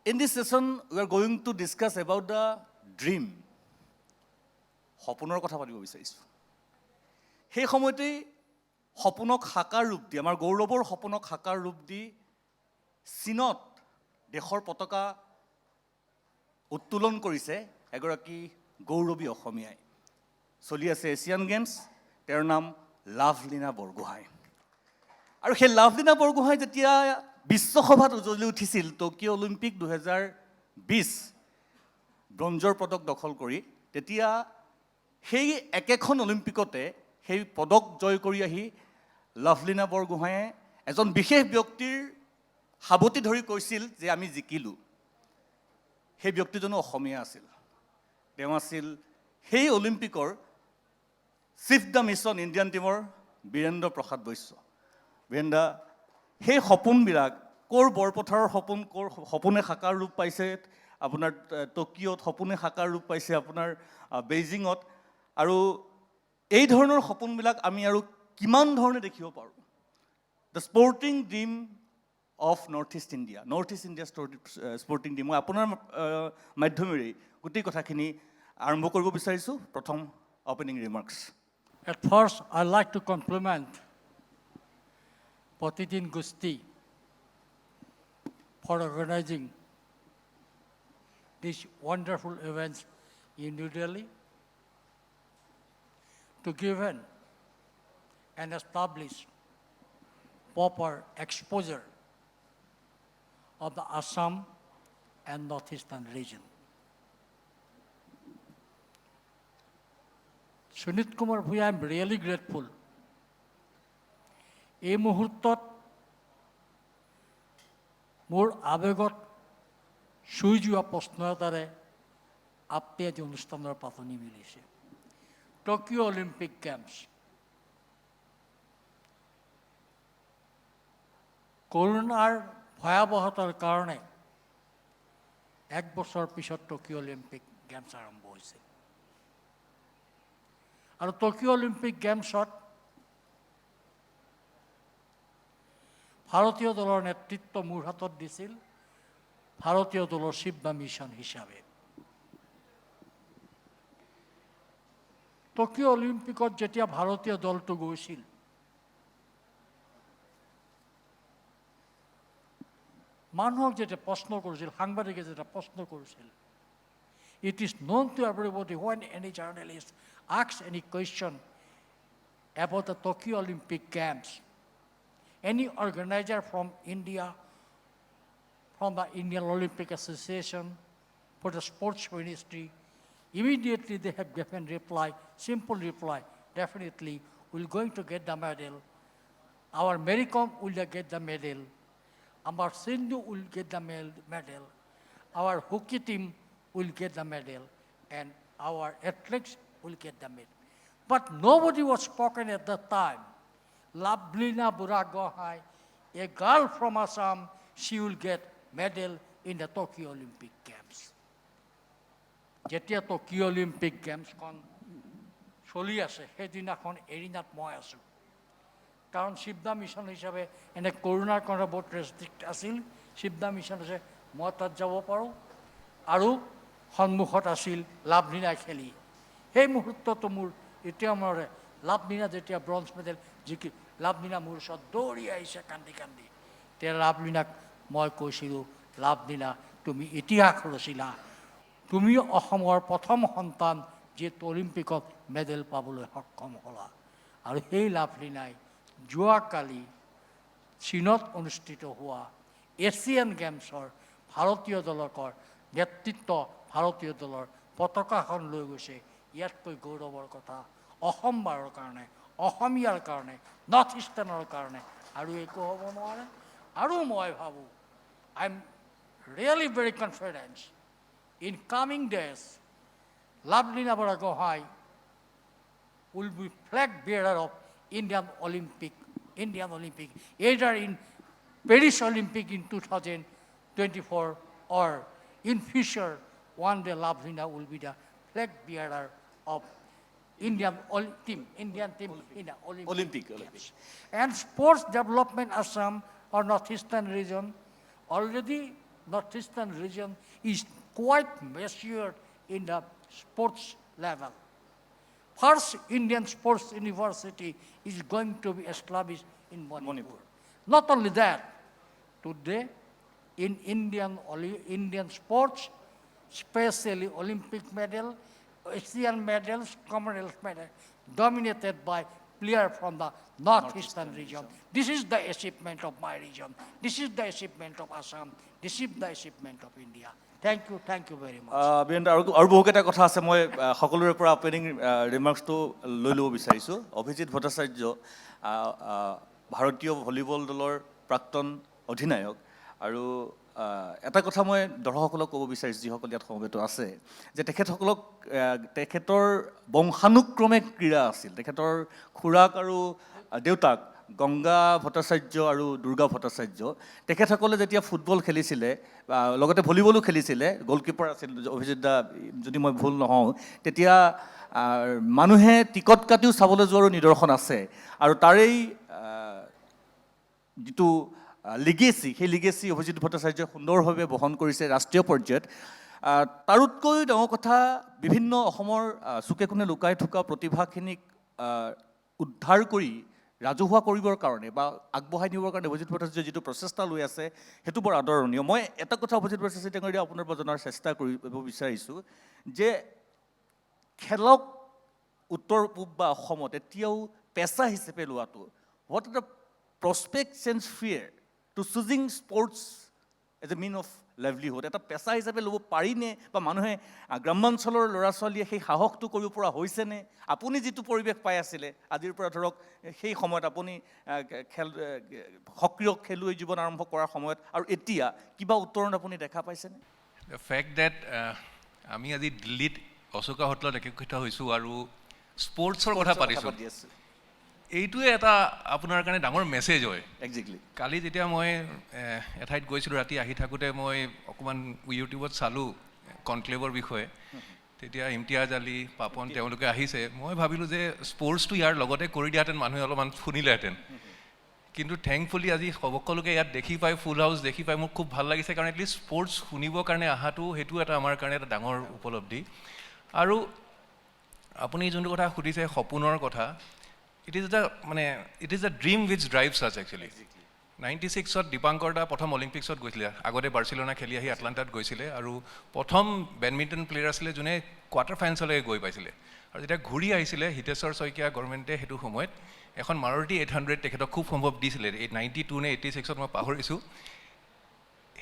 In this session, we are going to discuss about the dream. সপোনৰ কথা পাতিব বিচাৰিছোঁ। সেই সময়তেই সপোনক সাকাৰ ৰূপ দি, আমাৰ গৌৰৱৰ সপোনক সাকাৰ ৰূপ দি চীনত দেশৰ পতাকা উত্তোলন কৰিছে এগৰাকী গৌৰৱী অসমীয়াই। চলি আছে এছিয়ান গেমছ, তেওঁৰ নাম লাভলীনা বৰগোহাঁই। আৰু সেই লাভলীনা বৰগোহাঁই যেতিয়া বিশ্বসভাত উজলি উঠিছিল টকিঅ' অলিম্পিক 2020 ব্ৰঞ্জৰ পদক দখল কৰি, তেতিয়া সেই একেখন অলিম্পিকতে সেই পদক জয় কৰি আহি লাভলীনা বৰগোহাঁয়ে এজন বিশেষ ব্যক্তিৰ সাৱটি ধৰি কৈছিল যে আমি জিকিলোঁ। সেই ব্যক্তিজনো অসমীয়া আছিল। তেওঁ আছিল সেই অলিম্পিকৰ চিফ দ্য মিছন ইণ্ডিয়ান টীমৰ বীৰেন্দ্ৰ প্ৰসাদ বৈশ্য। বীৰেন্দ্ৰ, সেই সপোনবিলাক ক'ৰ বৰপথাৰৰ সপোন, ক'ৰ সপোনে সাকাৰ ৰূপ পাইছে আপোনাৰ টকিঅ'ত, সপোনে সাকাৰ ৰূপ পাইছে আপোনাৰ বেইজিঙত, আৰু এই ধৰণৰ সপোনবিলাক আমি আৰু কিমান ধৰণে দেখিব পাৰোঁ? The sporting dream of north East India sporting dream. মই আপোনাৰ মাধ্যমেৰে গোটেই কথাখিনি আৰম্ভ কৰিব বিচাৰিছোঁ। প্ৰথম opening remarks. At first, I'd like to compliment Patitin Gusti for organizing these wonderful events in New Delhi to give and establish proper exposure of the Assam and Northeastern region. Sunit Kumar Bhuya, I'm really grateful. এই মুহূৰ্তত মোৰ আৱেগত চুই যোৱা প্ৰশ্ন এটাৰে আপুনি আজি অনুষ্ঠানৰ পাতনি মিলিছে। টকিঅ' অলিম্পিক গেমছ, কৰোনাৰ ভয়াৱহতাৰ কাৰণে এক বছৰ পিছত টকিঅ' অলিম্পিক গেমছ আৰম্ভ হৈছে। আৰু টকিঅ' অলিম্পিক গেমছত ভাৰতীয় দলৰ নেতৃত্ব মোৰ হাতত দিছিল ভাৰতীয় দলৰ চিফ দ্য মিছন হিচাপে। টকিঅ' অলিম্পিকত যেতিয়া ভাৰতীয় দলটো গৈছিল, মানুহক যেতিয়া প্ৰশ্ন কৰিছিল, সাংবাদিকে যেতিয়া প্ৰশ্ন কৰিছিল, it is known to everybody when any journalist asks any question about the Tokyo Olympic Games, any organizer from India, from the Indian Olympic Association, for the sports ministry, immediately they have given reply, simple reply, definitely we're going to get the medal. Our Mary Kom will get the medal. Our Sindhu will get the medal. Our hockey team will get the medal. And our athletes will get the medal. But nobody was spoken at that time. Lablina Buragohai, a girl from Assam, she will get medal in the Tokyo Olympic Games. যেতিয়া Tokyo' Olympic গেমছখন চলি আছে, সেইদিনাখন এৰিনাত মই আছোঁ। কাৰণ chief the mission হিচাপে এনে কৰোণাৰ কাৰণে বহুত ৰেষ্ট্ৰিক্ট আছিল। চিফ দ্য মিছন হৈছে মই তাত যাব পাৰোঁ, আৰু সন্মুখত আছিল লাভলীনাই খেলি। সেই মুহূৰ্তটো মোৰ এতিয়াও মনত, লাভলীনা যেতিয়া ব্ৰঞ্জ মেডেল জিকি লাভলীনা মোৰ ওচৰত দৌৰি আহিছে কান্দি কান্দি, তেতিয়া লাভলীনাক মই কৈছিলোঁ, লাভলীনা তুমি ইতিহাস ৰচিলা, তুমি অসমৰ প্ৰথম সন্তান যিটো অলিম্পিকত মেডেল পাবলৈ সক্ষম হ'লা। আৰু সেই লাভলীনাই যোৱাকালি চীনত অনুষ্ঠিত হোৱা এছিয়ান গেমছৰ ভাৰতীয় দলকৰ নেতৃত্ব, ভাৰতীয় দলৰ পতাকাখন লৈ গৈছে। ইয়াতকৈ গৌৰৱৰ কথা অসমবাৰৰ কাৰণে, অসমীয়াৰ কাৰণে, নৰ্থ ইষ্টাৰ্ণৰ কাৰণে আৰু একো হ'ব নোৱাৰে। আৰু মই ভাবোঁ, I am really very confident in coming days, Lablina Baragohai will be flag bearer of Indian Olympic, either in Paris Olympic in 2024 or in future, one day Lablina will be the flag bearer of Indian team in the Olympic Games. And sports development Assam or Northeastern region already northeastern region is quite matured in the sports level. First Indian sports university is going to be established in Manipur. Not only that, today in Indian sports, especially Olympic medal, Asian medals, Commonwealth medal, dominated by players from the northeastern region. This is the achievement of my region. This is the achievement of Assam. This is the achievement of India. Thank you very much. Birendra আৰু বহুকেইটা কথা আছে মই সকলোৰে পৰা opening ৰিমাৰ্কছটো লৈ ল'ব বিচাৰিছোঁ অভিজিত ভট্টাচাৰ্য ভাৰতীয় ভলীবল দলৰ প্ৰাক্তন অধিনায়ক আৰু এটা কথা মই দৰ্শকসকলক ক'ব বিচাৰিছোঁ যিসকল ইয়াত সমবেত আছে যে তেখেতসকলক তেখেতৰ বংশানুক্ৰমে ক্ৰীড়া আছিল তেখেতৰ খুৰাক আৰু দেউতাক গংগা ভট্টাচাৰ্য আৰু দুৰ্গা ভট্টাচাৰ্য তেখেতসকলে যেতিয়া ফুটবল খেলিছিলে লগতে ভলীবলো খেলিছিলে গ'লকিপাৰ আছিল অভিজিত দা যদি মই ভুল নহওঁ তেতিয়া মানুহে টিকট কাটিও চাবলৈ যোৱাৰো নিদৰ্শন আছে আৰু তাৰেই যিটো লিগেচি সেই লিগেচি অভিজিত ভট্টাচাৰ্যই সুন্দৰভাৱে বহন কৰিছে ৰাষ্ট্ৰীয় পৰ্যায়ত তাৰোতকৈ ডাঙৰ কথা বিভিন্ন অসমৰ চুকে কোণে লুকাই থকা প্ৰতিভাখিনিক উদ্ধাৰ কৰি ৰাজহুৱা কৰিবৰ কাৰণে বা আগবঢ়াই নিবৰ কাৰণে অভিজিত ভট্টাচাৰ্যই যিটো প্ৰচেষ্টা লৈ আছে সেইটো বৰ আদৰণীয় মই এটা কথা অভিজিত ভট্টাচাৰ্যই আপোনাৰ পৰা জনাৰ চেষ্টা কৰিব বিচাৰিছোঁ যে খেলক উত্তৰ পূব বা অসমত এতিয়াও পেচা হিচাপে লোৱাটো what are the prospects and fear to choosing sports as a mean of livelihood এটা পেচা হিচাপে ল'ব পাৰিনে বা মানুহে গ্ৰাম্যাঞ্চলৰ ল'ৰা ছোৱালীয়ে সেই সাহসটো কৰিব পৰা হৈছেনে আপুনি যিটো পৰিৱেশ পাই আছিলে আজিৰ পৰা ধৰক সেই সময়ত আপুনি সক্ৰিয় খেলুৱৈ জীৱন আৰম্ভ কৰাৰ সময়ত আৰু এতিয়া কিবা উত্তৰণ আপুনি দেখা পাইছেনে দ্য ফেক্ট ডেট আমি আজি দিল্লীত অশোকা হোটেলত একত্ৰিত হৈছোঁ আৰু স্পৰ্টছৰ কথা পাতিছোঁ এইটোৱে এটা আপোনাৰ কাৰণে ডাঙৰ মেছেজ হয় একজেক্টলি কালি যেতিয়া মই এঠাইত গৈছিলোঁ ৰাতি আহি থাকোঁতে মই অকণমান ইউটিউবত চালোঁ কনক্লেভৰ বিষয়ে তেতিয়া ইমতিয়াজ আলী পাপন তেওঁলোকে আহিছে মই ভাবিলোঁ যে স্পৰ্টছটো ইয়াৰ লগতে কৰি দিয়াহেঁতেন মানুহে অলপমান শুনিলেহেঁতেন কিন্তু থেংকফুলি আজি সকলোকে ইয়াত দেখি পাই ফুল হাউচ দেখি পাই মোৰ খুব ভাল লাগিছে কাৰণ এটলিষ্ট স্পৰ্টছ শুনিবৰ কাৰণে অহাটো সেইটো এটা আমাৰ কাৰণে এটা ডাঙৰ উপলব্ধি আৰু আপুনি যোনটো কথা সুধিছে সপোনৰ কথা it is the dream which drives আছ একচুৱেলি 96ত দীপাংকৰ দা প্ৰথম অলিম্পিক্সত গৈছিলে আগতে বাৰ্চিলোনা খেলি আহি আটলাণ্টাত গৈছিলে আৰু প্ৰথম বেডমিণ্টন প্লেয়াৰ আছিলে যোনে কোৱাৰ্টাৰ ফাইনেললৈকে গৈ পাইছিলে আৰু যেতিয়া ঘূৰি আহিছিলে হিতেশ্বৰ শইকীয়া গভৰ্ণমেণ্টে সেইটো সময়ত এখন মাৰুতি 800 তেখেতক খুব সম্ভৱ দিছিলে 92 নে 86ত মই পাহৰিছোঁ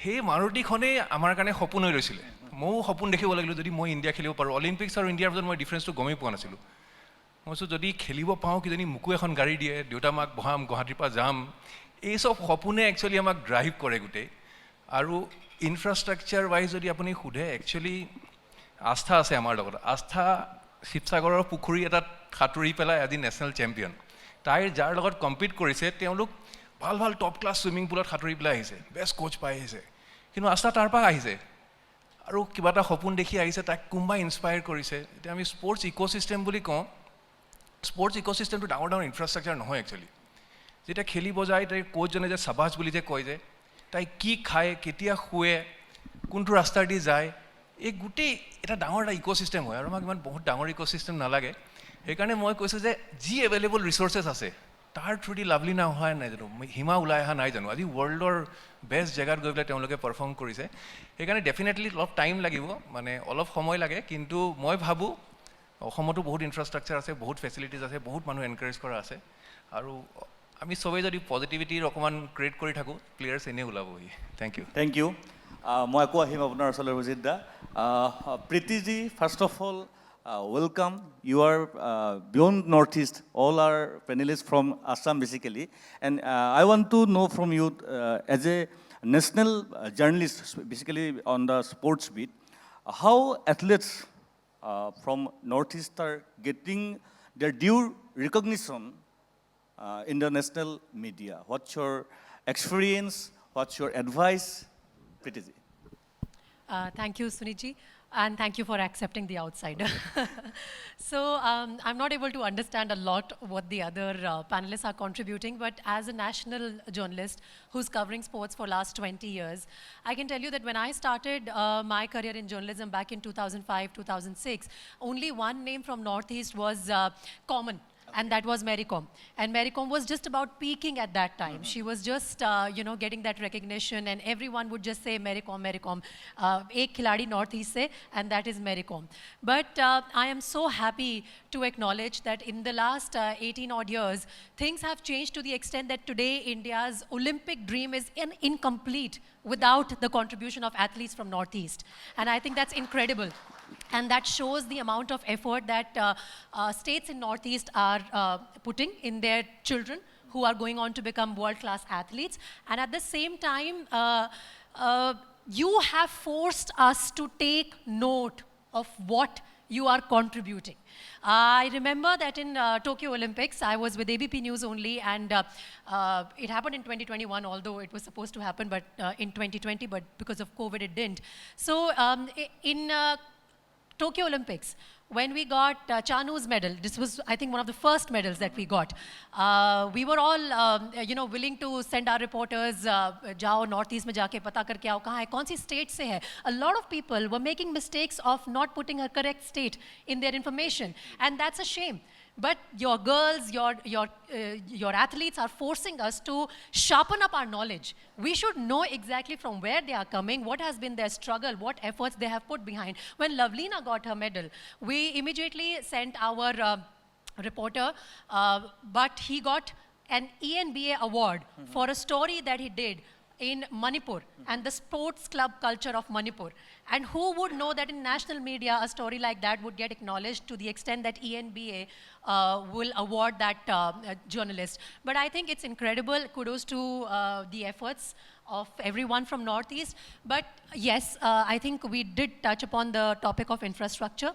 সেই মাৰুতিখনেই আমাৰ কাৰণে সপোন হৈ ৰৈছিলে ময়ো সপোন দেখিব লাগিলোঁ যদি মই ইণ্ডিয়া খেলিব পাৰোঁ অলিম্পিক্স আৰু ইণ্ডিয়াৰ মাজত মই ডিফাৰেঞ্চটো গমেই পোৱা নাছিলোঁ মই কৈছোঁ যদি খেলিব পাওঁ কিজানি মোকো এখন গাড়ী দিয়ে দেউতা মাক বহাম গুৱাহাটীৰ পৰা যাম এই চব সপোনে একচুৱেলি আমাক ড্ৰাইভ কৰে গোটেই আৰু ইনফ্ৰাষ্ট্ৰাকচাৰ ৱাইজ যদি আপুনি সোধে একচুৱেলি আস্থা আছে আমাৰ লগত আস্থা শিৱসাগৰৰ পুখুৰী এটাত সাঁতুৰি পেলাই আজি নেশ্যনেল চেম্পিয়ন তাইৰ যাৰ লগত কম্পিট কৰিছে তেওঁলোক ভাল ভাল টপ ক্লাছ চুইমিং পুলত সাঁতুৰি পেলাই আহিছে বেষ্ট কোচ পাই আহিছে কিন্তু আস্থা তাৰ পৰা আহিছে আৰু কিবা এটা সপোন দেখি আহিছে তাক কোনোবাই ইনস্পায়াৰ কৰিছে এতিয়া আমি স্পৰ্টছ ইক'ছিষ্টেম বুলি কওঁ স্পৰ্টছ ইক'ছিষ্টেমটো ডাঙৰ ডাঙৰ ইনফ্ৰাষ্ট্ৰাকচাৰ নহয় একচুৱেলি যেতিয়া খেলিব যায় তাই কোচজনে যে চাবাছ বুলি যে কয় যে তাই কি খায় কেতিয়া শুৱে কোনটো ৰাস্তাৰ দি যায় এই গোটেই এটা ডাঙৰ এটা ইক'ছিষ্টেম হয় আৰু আমাক ইমান বহুত ডাঙৰ ইক'ছিষ্টেম নালাগে সেইকাৰণে মই কৈছোঁ যে যি এভেইলেবল ৰিচৰ্চেছ আছে তাৰ থ্ৰুদি লাভলীনা অহা নাই জানো হিমা ওলাই অহা নাই জানো আজি ৱৰ্ল্ডৰ বেষ্ট জেগাত গৈ পেলাই তেওঁলোকে পাৰফৰ্ম কৰিছে সেইকাৰণে ডেফিনেটলি অলপ টাইম লাগিব মানে অলপ সময় লাগে কিন্তু মই ভাবোঁ অসমতো বহুত ইনফ্ৰাষ্ট্ৰাকচাৰ আছে বহুত ফেচিলিটিজ আছে বহুত মানুহ এনকাৰেজ কৰা আছে আৰু আমি চবেই যদি পজিটিভিটিৰ অকণমান ক্ৰিয়েট কৰি থাকোঁ প্লেয়াৰ্ছ এনেই ওলাবহি থেংক ইউ মই আকৌ আহিম আপোনাৰ ওচৰলৈ Abhijit da Pritiji first of all welcome. You are beyond Northeast. All are panelists from Assam basically. And I want to know from you as a national journalist, basically on the sports beat, how athletes from Northeast are getting their due recognition in the national media. What's your experience? What's your advice? Pritiji. Thank you, Sunitji. And thank you for accepting the outsider. So I'm not able to understand a lot what the other panelists are contributing, but as a national journalist who's covering sports for last 20 years, I can tell you that when I started my career in journalism back in 2005, 2006, only one name from Northeast was common. And that was Mary Kom. And Mary Kom was just about peaking at that time. She was just, getting that recognition, and everyone would just say Mary Kom, Mary Kom. Ek khiladi Northeast se, and that is Mary Kom. But I am so happy to acknowledge that in the last 18 odd years, things have changed to the extent that today India's Olympic dream is incomplete without the contribution of athletes from Northeast. And I think that's incredible. And that shows the amount of effort that states in Northeast are putting in their children who are going on to become world-class athletes. And at the same time, you have forced us to take note of what you are contributing. I remember that in Tokyo Olympics, I was with ABP News only, and it happened in 2021, although it was supposed to happen but in 2020, but because of COVID, it didn't. So in Tokyo Olympics, when we got Chanu's medal, this was, I think, one of the first medals that we got. We were all, willing to send our reporters, jao Northeast mein jaake pata karke aao kahan hai, kaun si state se hai. A lot of people were making mistakes of not putting a correct state in their information, and that's a shame. But your girls, your athletes are forcing us to sharpen up our knowledge. We should know exactly from where they are coming, what has been their struggle, what efforts they have put behind. When Lavlina got her medal, we immediately sent our reporter, but he got an ENBA award for a story that he did in Manipur and the sports club culture of Manipur. And who would know that in national media a story like that would get acknowledged to the extent that ENBA will award that journalist. But I think it's incredible. Kudos to the efforts of everyone from Northeast. But yes, I think we did touch upon the topic of infrastructure.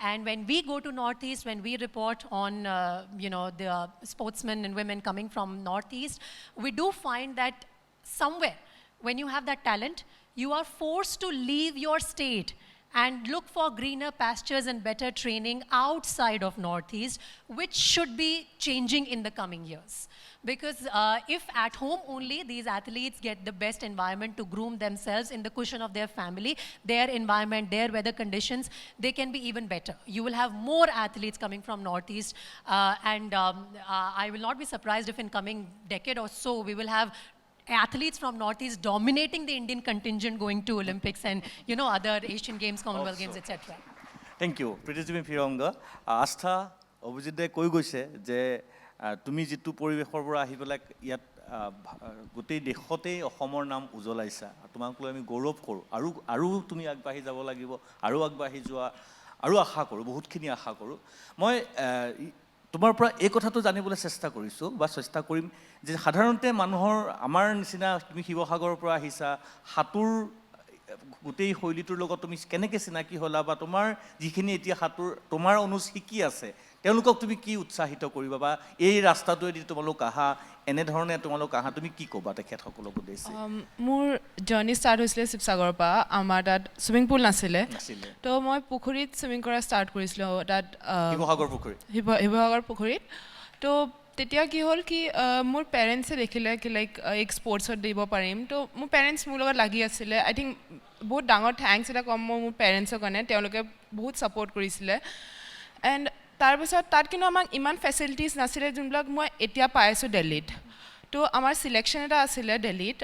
And when we go to Northeast, when we report on the sportsmen and women coming from Northeast, we do find that somewhere, when you have that talent, you are forced to leave your state and look for greener pastures and better training outside of Northeast, which should be changing in the coming years. Because if at home only these athletes get the best environment to groom themselves in the cushion of their family, their environment, their weather conditions, they can be even better. You will have more athletes coming from Northeast, and I will not be surprised if in coming decade or so, we will have athletes from Northeast dominating the Indian contingent going to Olympics and other Asian Games, Commonwealth Games, etc. Thank you. Pritizimi Firanga, Astha, Obujide কৈ গৈছে যে তুমি যেটো পৰিবেশৰ পৰা আহি পেলাই ইয়াত গোটেই দেশতে অসমৰ নাম উজ্বলাইছা, তোমাক লৈ আমি গৌৰৱ কৰোঁ, আৰু তুমি আগবাঢ়ি যাব লাগিব, আৰু আগবাঢ়ি যোৱা, আৰু আশা কৰোঁ, বহুতখিনি আশা কৰোঁ। মই তোমাৰ পৰা এই কথাটো জানিবলৈ চেষ্টা কৰিছোঁ বা চেষ্টা কৰিম যে সাধাৰণতে মানুহৰ আমাৰ নিচিনা, তুমি শিৱসাগৰৰ পৰা আহিছা, সাঁতোৰ গোটেই শৈলীটোৰ লগত তুমি কেনেকৈ চিনাকি হ'লা, বা তোমাৰ যিখিনি এতিয়া সাঁতোৰ তোমাৰ অনুজ শিকি আছে তেওঁলোকক তুমি কি উৎসাহিত কৰিবা, বা এই ৰাস্তাটোৱেদি তোমালোক আহা, এনেধৰণে তোমালোক আহা, তুমি কি ক'বা তেখেতসকলক উদ্দেশ্যি? মোৰ জাৰ্ণি ষ্টাৰ্ট হৈছিলে শিৱসাগৰৰ পৰা। আমাৰ তাত ছুইমিং পুল নাছিলে, তো মই পুখুৰীত ছুইমিং কৰা ষ্টাৰ্ট কৰিছিলোঁ তাত, শিৱসাগৰ পুখুৰীত। তো তেতিয়া কি হ'ল কি মোৰ পেৰেণ্টছে দেখিলে কি লাইক এক স্পৰ্টছত দিব পাৰিম, তো মোৰ পেৰেণ্টছ মোৰ লগত লাগি আছিলে। আই থিংক বহুত ডাঙৰ থেংকছ এটা ক'ম মই মোৰ পেৰেণ্টছৰ কাৰণে, তেওঁলোকে বহুত ছাপৰ্ট কৰিছিলে। এণ্ড তাৰপিছত তাত কিন্তু আমাক ইমান ফেচিলিটিজ নাছিলে যোনবিলাক মই এতিয়া পাই আছোঁ দিল্লীত। তো আমাৰ চিলেকশ্যন এটা আছিলে দিল্লীত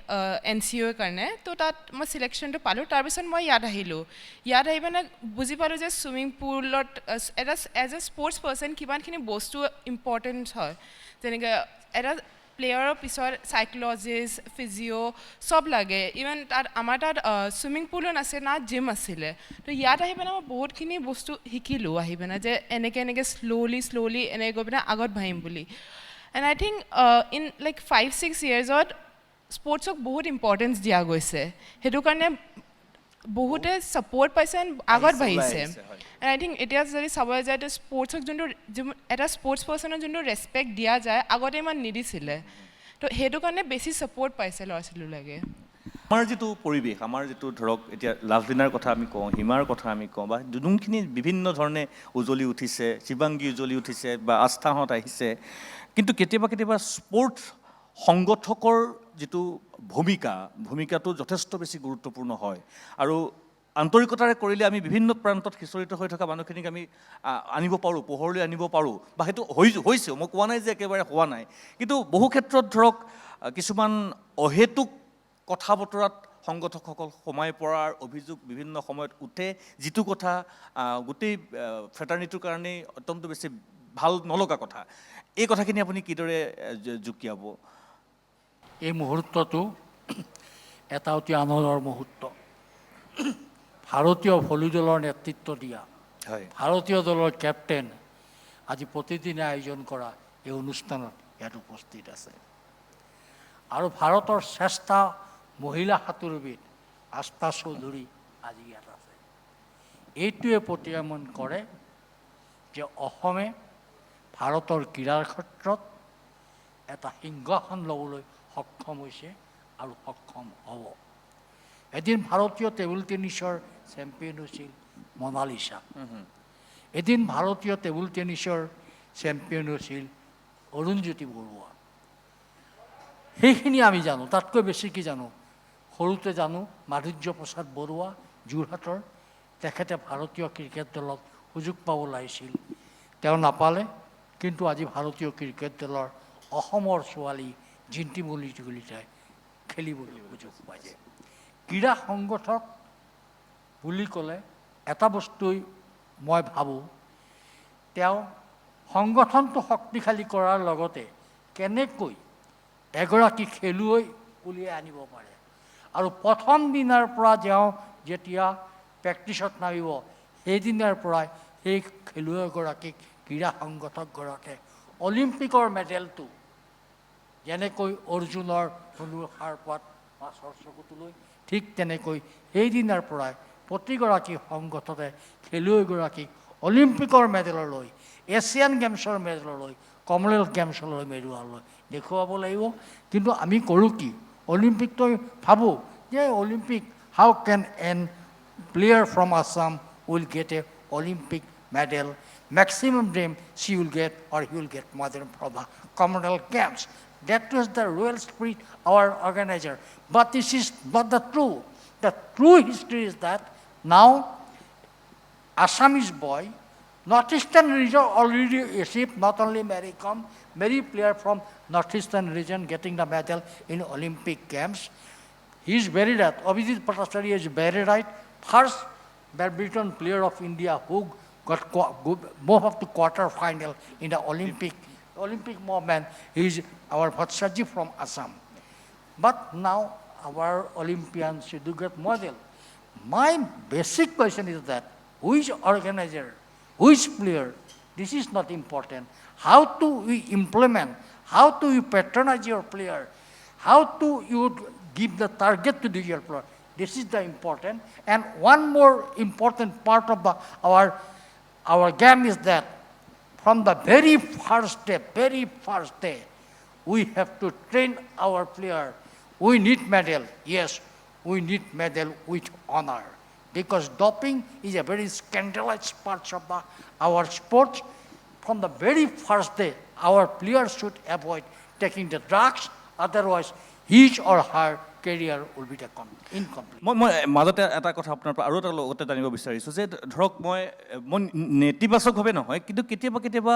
NCOৰ কাৰণে, তো তাত মই চিলেকশ্যনটো পালোঁ। তাৰপিছত মই ইয়াত আহিলোঁ। ইয়াত আহি মানে বুজি পালোঁ যে ছুইমিং পুলত এজ এ স্পৰ্টছ পাৰ্চন কিমানখিনি বস্তু ইম্পৰ্টেণ্ট হয়, যেনেকৈ এটা প্লেয়াৰৰ পিছত চাইকলজিষ্ট, ফিজিঅ' চব লাগে। ইভেন তাত আমাৰ তাত ছুইমিং পুলো নাছিলে, না জিম আছিলে। তো ইয়াত আহি পিনে মই বহুতখিনি বস্তু শিকিলোঁ আহি পিনে, যে এনেকৈ শ্ল'লি এনেকৈ গৈ পিনে আগত বাঢ়িম বুলি। And I think in like 5-6 yearsত স্পৰ্টছক বহুত ইম্পৰ্টেঞ্চ দিয়া গৈছে, সেইটো কাৰণে বহুতে ছাপৰ্ট পাইছে এণ্ড আগত বাঢ়িছে। এণ্ড আই থিংক এতিয়া যদি চাব যায় তো স্পৰ্টছক যোনটো এটা স্পৰ্টছ পাৰ্চনক যোনটো ৰেচপেক্ট দিয়া যায় আগতে ইমান নিদিছিলে, তো সেইটো কাৰণে বেছি ছাপৰ্ট পাইছে ল'ৰা ছোৱালীবিলাকে। আমাৰ যিটো পৰিৱেশ, আমাৰ যিটো ধৰক এতিয়া লাভলীনাৰ কথা আমি কওঁ, হিমাৰ কথা আমি কওঁ, বা যোনখিনি বিভিন্ন ধৰণে উজলি উঠিছে, শিৱাংগী উজলি উঠিছে বা আস্থাহঁত আহিছে, কিন্তু কেতিয়াবা কেতিয়াবা স্পৰ্টছ সংগঠকৰ যিটো ভূমিকাটো যথেষ্ট বেছি গুৰুত্বপূৰ্ণ হয়। আৰু আন্তৰিকতাৰে কৰিলে আমি বিভিন্ন প্ৰান্তত সিঁচৰিত হৈ থকা মানুহখিনিক আমি আনিব পাৰোঁ, পোহৰলৈ আনিব পাৰোঁ, বা সেইটো হৈছে। মই কোৱা নাই যে একেবাৰে হোৱা নাই, কিন্তু বহু ক্ষেত্ৰত ধৰক কিছুমান অহেতুক কথা বতৰাত সংগঠকসকল সোমাই পৰাৰ অভিযোগ বিভিন্ন সময়ত উঠে, যিটো কথা গোটেই ফ্ৰেটাৰ্নিটিৰ কাৰণেই অত্যন্ত বেছি ভাল নলগা কথা। এই কথাখিনি আপুনি কিদৰে জুকিয়াব? এই মুহূৰ্তটো এটা অতি আনন্দৰ মুহূৰ্ত। ভাৰতীয় ভলী দলৰ নেতৃত্ব দিয়া ভাৰতীয় দলৰ কেপ্টেইন আজি প্ৰতিদিনে আয়োজন কৰা এই অনুষ্ঠানত ইয়াত উপস্থিত আছে। আৰু ভাৰতৰ শ্ৰেষ্ঠ মহিলা সাঁতোৰবিদ আস্থা চৌধুৰী আজি ইয়াত আছে। এইটোৱে প্ৰতিয়মন কৰে যে অসমে ভাৰতৰ ক্ৰীড়াৰ ক্ষেত্ৰত এটা সিংহাসন ল'বলৈ সক্ষম হৈছে আৰু সক্ষম হ'ব। এদিন ভাৰতীয় টেবুল টেনিছৰ চেম্পিয়ন হৈছিল মনালিছা, এদিন ভাৰতীয় টেবুল টেনিছৰ চেম্পিয়ন হৈছিল অৰুণজ্যোতি বৰুৱা। সেইখিনি আমি জানো, তাতকৈ বেছি কি জানো? সৰুতে জানো মাধুৰ্য প্ৰসাদ বৰুৱা যোৰহাটৰ, তেখেতে ভাৰতীয় ক্ৰিকেট দলত সুযোগ পাব লাগিছিল, তেওঁ নাপালে। কিন্তু আজি ভাৰতীয় ক্ৰিকেট দলৰ অসমৰ ছোৱালী জিন্তিমণি কলিতাই খেলিবলৈ সুযোগ পাইছে। ক্ৰীড়া সংগঠক বুলি ক'লে এটা বস্তুই মই ভাবোঁ, তেওঁ সংগঠনটো শক্তিশালী কৰাৰ লগতে কেনেকৈ এগৰাকী খেলুৱৈ উলিয়াই আনিব পাৰে। আৰু প্ৰথম দিনাৰ পৰা তেওঁ যেতিয়া প্ৰেক্টিছত নামিব, সেইদিনাৰ পৰাই সেই খেলুৱৈগৰাকীক, ক্ৰীড়া সংগঠকগৰাকীয়ে অলিম্পিকৰ মেডেলটো যেনেকৈ অৰ্জুনৰ ধনুৰ সাৰপাত মাছৰ চকুটোলৈ, ঠিক তেনেকৈ সেইদিনাৰ পৰাই প্ৰতিগৰাকী সংগঠনে খেলুৱৈগৰাকীক অলিম্পিকৰ মেডেললৈ, এছিয়ান গেমছৰ মেডেললৈ, কমনৱেলথ গেমছলৈ মেৰুৱালৈ দেখুৱাব লাগিব। কিন্তু আমি কৰোঁ কি? অলিম্পিকটো ভাবোঁ যে Olympic, how can N player from Assam will get A Olympic medal, maximum dream she will get or he will get medal from the Commonwealth Games. That was the royal spirit our organizer. But this is not the true. The true history is that now Assamese boy, Northeastern region already achieved not only Mary Kom, many players from Northeastern region getting the medal in Olympic Games. He is very right. Abhijit Bhattacharya is very right. First badminton player of India who got move up to quarter final in the Olympic movement is our Bhattacharya from Assam. But now our Olympians should get model. My basic question is that who is organizer, who is player? This is not important. How do we implement? How do you patronize your player? How do you give the target to your player? This is the important. And one more important part of our game is that from the very first day, we have to train our player. We need medal. Yes, we need medal with honor. Because doping is a very scandalous part of our sports. From the very first day, our players should avoid taking the drugs. Otherwise, his or her career will be incomplete. মই মাজতে এটা কথা আপোনাৰ পৰা আৰু এটা লগতে জানিব বিচাৰিছোঁ যে ধৰক মই নেতিবাচকভাৱে নহয়, কিন্তু কেতিয়াবা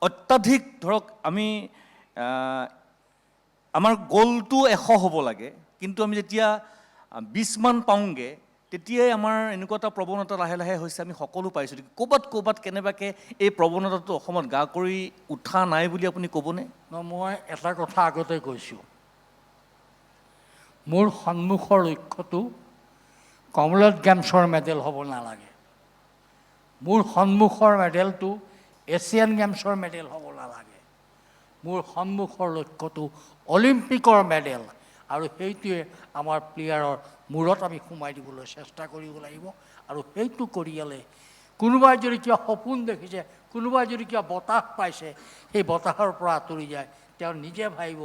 অত্যাধিক ধৰক আমি আমাৰ গ'লটো 100 হ'ব লাগে, কিন্তু আমি যেতিয়া 20 মান পাওঁগৈ তেতিয়াই আমাৰ এনেকুৱা এটা প্ৰৱণতা লাহে লাহে হৈছে, আমি সকলো পাইছোঁ। ক'ৰবাত কেনেবাকৈ এই প্ৰৱণতাটো অসমত গা কৰি উঠা নাই বুলি আপুনি ক'বনে? মই এটা কথা আগতে কৈছোঁ, মোৰ সন্মুখৰ লক্ষ্যটো কমনৱেলথ গেমছৰ মেডেল হ'ব নালাগে। মোৰ সন্মুখৰ মেডেলটো এছিয়ান গেমছৰ মেডেল হ'ব নালাগে। মোৰ সন্মুখৰ লক্ষ্যটো অলিম্পিকৰ মেডেল। আৰু সেইটোৱে আমাৰ প্লেয়াৰৰ মূৰত আমি সোমাই দিবলৈ চেষ্টা কৰিব লাগিব। আৰু সেইটো কৰিলে কোনোবাই যদি কিবা সপোন দেখিছে, কোনোবাই যদি কিবা বতাহ পাইছে, সেই বতাহৰ পৰা আঁতৰি যায়, তেওঁ নিজে ভাবিব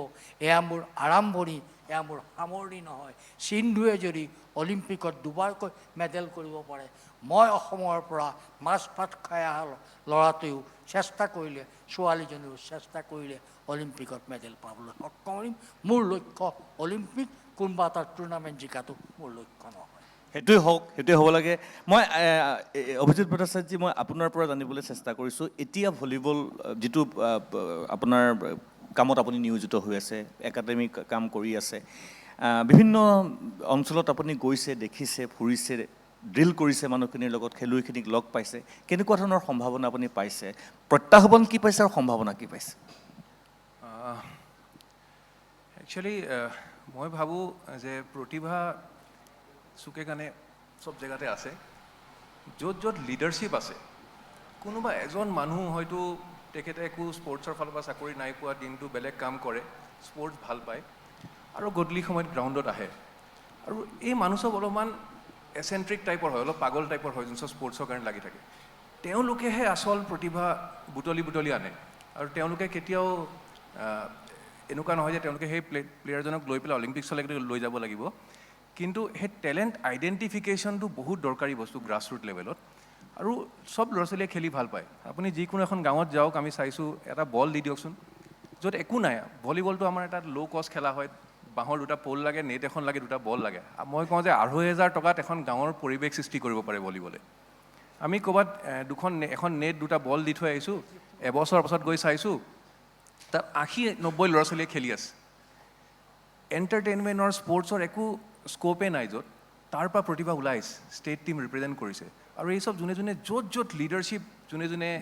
এয়া মোৰ আৰম্ভণি, এয়া মোৰ সামৰণি নহয়। সিন্ধুৱে যদি অলিম্পিকত দুবাৰকৈ মেডেল কৰিব পাৰে, মই অসমৰ পৰা মাছ ভাত খাই অহা ল'ৰাটোৱেও চেষ্টা কৰিলে, ছোৱালীজনীও চেষ্টা কৰিলে অলিম্পিকত মেডেল পাবলৈ সক্ষম হ'ম। মোৰ লক্ষ্য অলিম্পিক, কোনোবা এটা টুৰ্ণামেণ্ট জিকাটো মোৰ লক্ষ্য নহয়। সেইটোৱে হওক, সেইটোৱে হ'ব লাগে। মই অভিজিত ভট্টাচাৰ্যজী, মই আপোনাৰ পৰা জানিবলৈ চেষ্টা কৰিছোঁ, এতিয়া ভলীবল যিটো আপোনাৰ কামত আপুনি নিয়োজিত হৈ আছে, একাডেমিক কাম কৰি আছে, বিভিন্ন অঞ্চলত আপুনি গৈছে, দেখিছে, ফুৰিছে, ড্ৰিল কৰিছে, মানুহখিনিৰ লগত খেলুৱৈখিনিক লগ পাইছে, কেনেকুৱা ধৰণৰ সম্ভাৱনা আপুনি পাইছে, প্ৰত্যাহ্বান কি পাইছে আৰু সম্ভাৱনা কি পাইছে? একচুৱেলি মই ভাবোঁ যে প্ৰতিভা চুকে কাণে চব জেগাতে আছে। য'ত য'ত লিডাৰশ্বিপ আছে, কোনোবা এজন মানুহ হয়তো তেখেতে একো স্পৰ্টছৰ ফালৰ পৰা চাকৰি নাই পোৱা, দিনটো বেলেগ কাম কৰে, স্পৰ্টছ ভাল পায় আৰু গধূলি সময়ত গ্ৰাউণ্ডত আহে, আৰু এই মানুহ চব অলপমান এচেণ্ট্ৰিক টাইপৰ হয়, অলপ পাগল টাইপৰ হয়, যোন চব স্পৰ্টছৰ কাৰণে লাগি থাকে। তেওঁলোকেহে আচল প্ৰতিভা বুটলি আনে, আৰু তেওঁলোকে কেতিয়াও এনেকুৱা নহয় যে তেওঁলোকে সেই প্লেয়াৰজনক লৈ পেলাই অলিম্পিক্সলৈকে লৈ যাব লাগিব, কিন্তু সেই টেলেণ্ট আইডেণ্টিফিকেশ্যনটো বহুত দৰকাৰী বস্তু গ্ৰাছ ৰুট লেভেলত। আৰু চব ল'ৰা ছোৱালীয়ে খেলি ভাল পায়। আপুনি যিকোনো এখন গাঁৱত যাওক, আমি চাইছোঁ, এটা বল দি দিয়কচোন, য'ত একো নাই। ভলীবলটো আমাৰ এটা ল' কষ্ট খেলা হয়, বাঁহৰ দুটা প'ল লাগে, নেট এখন লাগে, দুটা বল লাগে। মই কওঁ যে 2,500 টকাত এখন গাঁৱৰ পৰিৱেশ সৃষ্টি কৰিব পাৰে ভলীবলে। আমি ক'ৰবাত এখন নেট, দুটা বল দি থৈ আহিছোঁ, এবছৰৰ পাছত গৈ চাইছোঁ তাত 80-90 ল'ৰা ছোৱালীয়ে খেলি আছে। এণ্টাৰটেইনমেণ্টৰ স্পৰ্টছৰ একো স্ক'পেই নাই, য'ত তাৰ পৰা প্ৰতিভা ওলাই আহিছে, ষ্টেট টীম ৰিপ্ৰেজেণ্ট কৰিছে। আৰু এই চব যোনে য'ত লিডাৰশ্বিপ, যোনে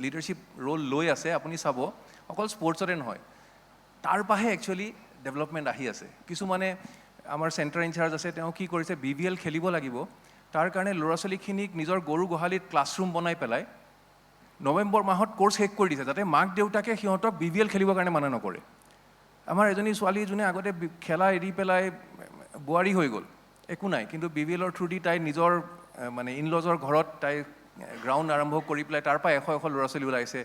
লিডাৰশ্বিপ ৰোল লৈ আছে, আপুনি চাব অকল স্পৰ্টছতে নহয়, তাৰ পৰাহে একচুৱেলি ডেভেলপমেণ্ট আহি আছে। কিছুমানে, আমাৰ চেণ্টাৰ ইনচাৰ্জ আছে, তেওঁ কি কৰিছে, BVL খেলিব লাগিব, তাৰ কাৰণে ল'ৰা ছোৱালীখিনিক নিজৰ গৰু গোহালিত ক্লাছৰুম বনাই পেলাই নৱেম্বৰ মাহত কোৰ্চ শেষ কৰি দিছে, যাতে মাক দেউতাকে সিহঁতক BVL খেলিবৰ কাৰণে মানা নকৰে। আমাৰ এজনী ছোৱালী যোনে আগতে খেলা এৰি পেলাই বোৱাৰী হৈ গ'ল, একো নাই, কিন্তু BVLৰ থ্ৰুদি তাই নিজৰ মানে ইনলজৰ ঘৰত তাই গ্ৰাউণ্ড আৰম্ভ কৰি পেলাই তাৰ পৰা 100 ল'ৰা ছোৱালী ওলাইছে।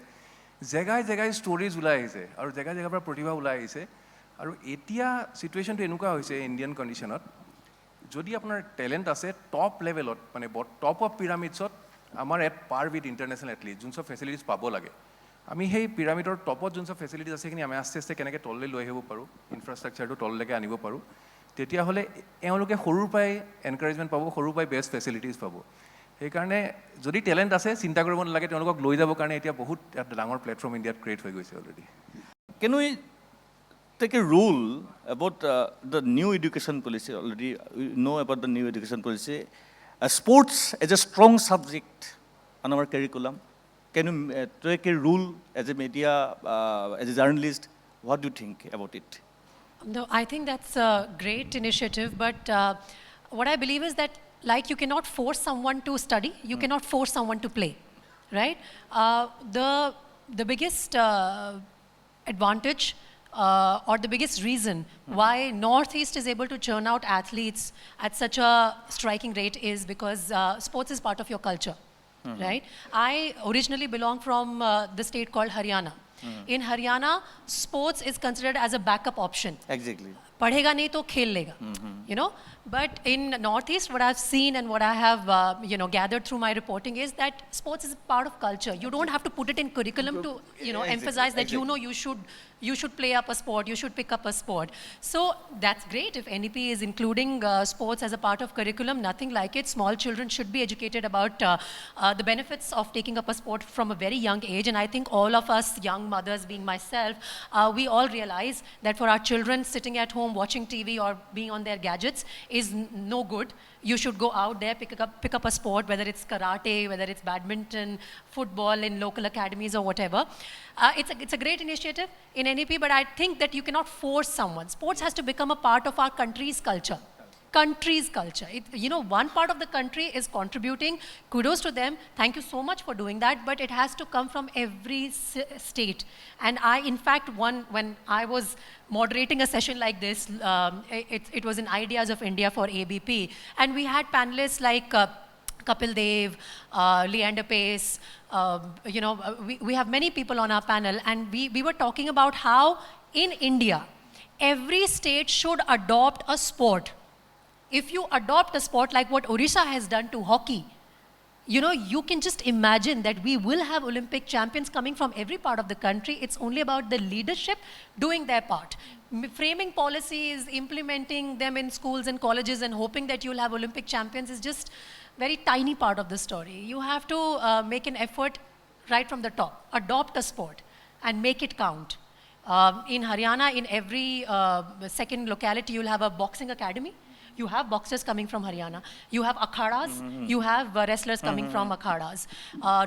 জেগাই জেগাই ষ্টৰিজ ওলাই আহিছে, আৰু জেগাই জেগাৰ পৰা প্ৰতিভা ওলাই আহিছে। আৰু এতিয়া চিটুৱেশ্যনটো এনেকুৱা হৈছে ইণ্ডিয়ান কণ্ডিশ্যনত, যদি আপোনাৰ টেলেণ্ট আছে টপ লেভেলত, মানে টপ অফ পিৰামিডছত, আমাৰ পাৰ উইথ ইণ্টাৰনেশ্যনেল এথলিট, যোন চব ফেচিলিটিজ পাব লাগে, আমি সেই পিৰামিডৰ টপত যোন চব ফেচিলিটিজ আছে, সেইখিনি আমি আস্তে আস্তে কেনেকৈ তললৈ লৈ আহিব পাৰোঁ, ইনফ্ৰাষ্ট্ৰাকচাৰটো তললৈকে আনিব পাৰোঁ, তেতিয়াহ'লে এওঁলোকে সৰুৰ পৰাই এনকাৰেজমেণ্ট পাব, সৰুৰ পৰাই বেষ্ট ফেচিলিটিজ পাব। সেইকাৰণে যদি টেলেণ্ট আছে, চিন্তা কৰিব নালাগে, তেওঁলোকক লৈ যাবৰ কাৰণে এতিয়া বহুত এটা ডাঙৰ প্লেটফৰ্ম ইণ্ডিয়াত ক্ৰিয়েট হৈ গৈছে already. Can we take a rule about the new education policy? Already we know about the new education policy. Sports as a strong subject on our curriculum. Can you take a rule as a media, as a journalist? What do you think about it? No, I think that's a great initiative, but what I believe is that, like, you cannot force someone to study, you cannot force someone to play, right? The biggest advantage or the biggest reason why Northeast is able to churn out athletes at such a striking rate is because sports is part of your culture, right? I originally belong from the state called Haryana. In Haryana, sports is considered as a backup option. Exactly. पढ़ेगा नहीं तो खेल लेगा, you know. But in Northeast, what I've seen and what I have gathered through my reporting is that sports is a part of culture. You don't have to put it in curriculum to emphasize that you should play up a sport, you should pick up a sport. So that's great if NEP is including sports as a part of curriculum. Nothing like it. Small children should be educated about the benefits of taking up a sport from a very young age. And I think all of us young mothers, being myself, we all realize that for our children sitting at home watching TV or being on their gadgets is no good. You should go out there, pick up a sport, whether it's karate, whether it's badminton, football in local academies or whatever. It's a great initiative in NEP, but I think that you cannot force someone. Sports has to become a part of our country's culture. One part of the country is contributing. Kudos to them. Thank you so much for doing that. But it has to come from every state. And in fact, when I was moderating a session like this, it was in Ideas of India for ABP. And we had panelists like Kapil Dev, Leander Pace, we have many people on our panel, and we were talking about how in India, every state should adopt a sport. If you adopt a sport like what Odisha has done to hockey, you can just imagine that we will have Olympic champions coming from every part of the country. It's only about the leadership doing their part. Framing policies, implementing them in schools and colleges and hoping that you'll have Olympic champions is just very tiny part of the story. You have to make an effort right from the top. Adopt a sport and make it count. In Haryana, in every second locality, you'll have a boxing academy. You have boxers coming from Haryana. You have akhadas. You have wrestlers coming from akhadas.